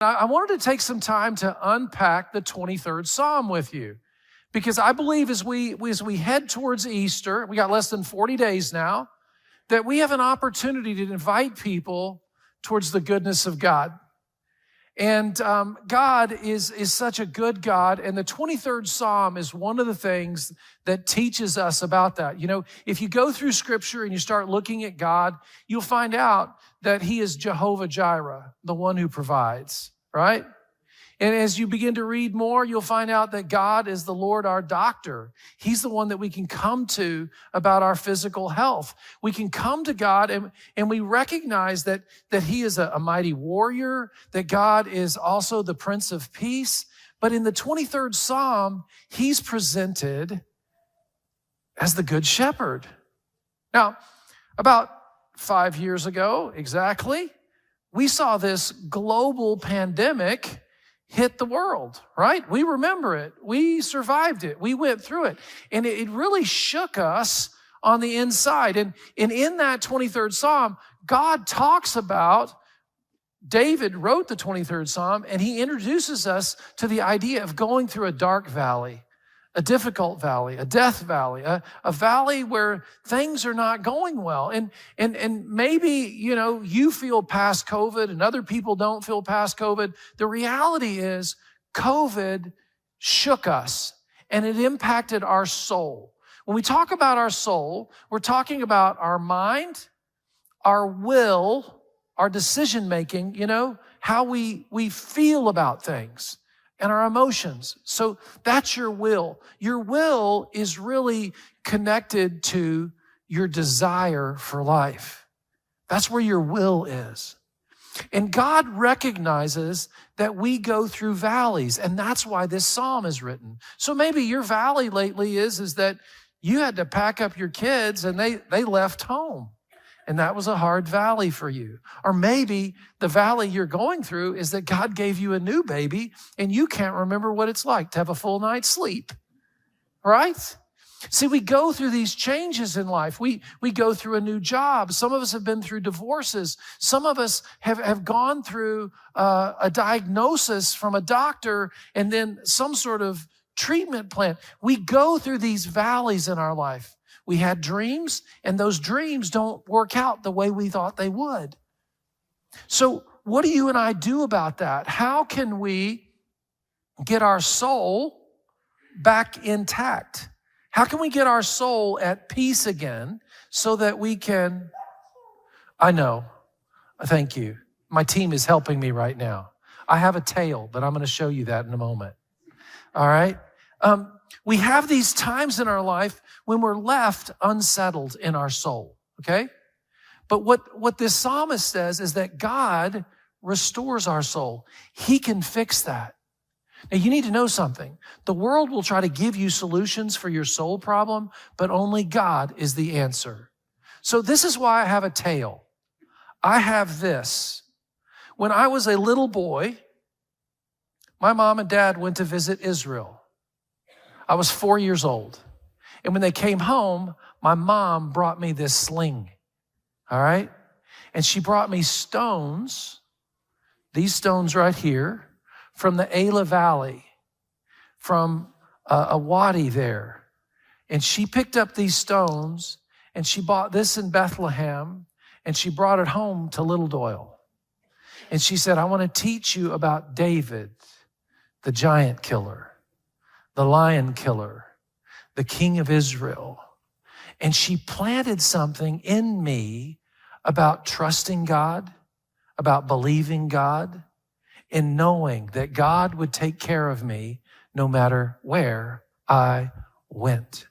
I wanted to take some time to unpack the 23rd Psalm with you, because I believe as we head towards Easter, we got less than 40 days now, that we have an opportunity to invite people towards the goodness of God. And God is such a good God, and the 23rd Psalm is one of the things that teaches us about that. You know, if you go through Scripture and you start looking at God, you'll find out that He is Jehovah Jireh, the one who provides, right? And as you begin to read more, you'll find out that God is the Lord our doctor. He's the one that we can come to about our physical health. We can come to God and we recognize that He is a mighty warrior, that God is also the Prince of Peace. But in the 23rd Psalm, He's presented as the Good Shepherd. Now, about 5 years ago, exactly, we saw this global pandemic hit the world, right? We remember it. We survived it. We went through it. And it really shook us on the inside. And in that 23rd Psalm, God talks about, David wrote the 23rd Psalm, and he introduces us to the idea of going through a dark valley, a difficult valley, a death valley, a valley where things are not going well. And maybe, you know, you feel past COVID and other people don't feel past COVID. The reality is COVID shook us and it impacted our soul. When we talk about our soul, we're talking about our mind, our will, our decision-making, you know, how we feel about things, and our emotions. So that's your will. Your will is really connected to your desire for life. That's where your will is. And God recognizes that we go through valleys, and that's why this psalm is written. So maybe your valley lately is that you had to pack up your kids and they left home. And that was a hard valley for you. Or maybe the valley you're going through is that God gave you a new baby and you can't remember what it's like to have a full night's sleep, right? See, we go through these changes in life. We go through a new job. Some of us have been through divorces. Some of us have gone through a diagnosis from a doctor and then some sort of treatment plan. We go through these valleys in our life. We had dreams, and those dreams don't work out the way we thought they would. So what do you and I do about that? How can we get our soul back intact? How can we get our soul at peace again so that we can, I know, thank you. My team is helping me right now. I have a tail, but I'm going to show you that in a moment. All right? We have these times in our life when we're left unsettled in our soul, okay? But what this psalmist says is that God restores our soul. He can fix that. Now, you need to know something. The world will try to give you solutions for your soul problem, but only God is the answer. So this is why I have a tale. I have this. When I was a little boy, my mom and dad went to visit Israel. I was 4 years old. And when they came home, my mom brought me this sling, all right? And she brought me stones, these stones right here, from the Elah Valley, from a wadi there. And she picked up these stones, and she bought this in Bethlehem, and she brought it home to Little Doyle. And she said, I want to teach you about David, the giant killer, the lion killer, the King of Israel. And she planted something in me about trusting God, about believing God, and knowing that God would take care of me no matter where I went.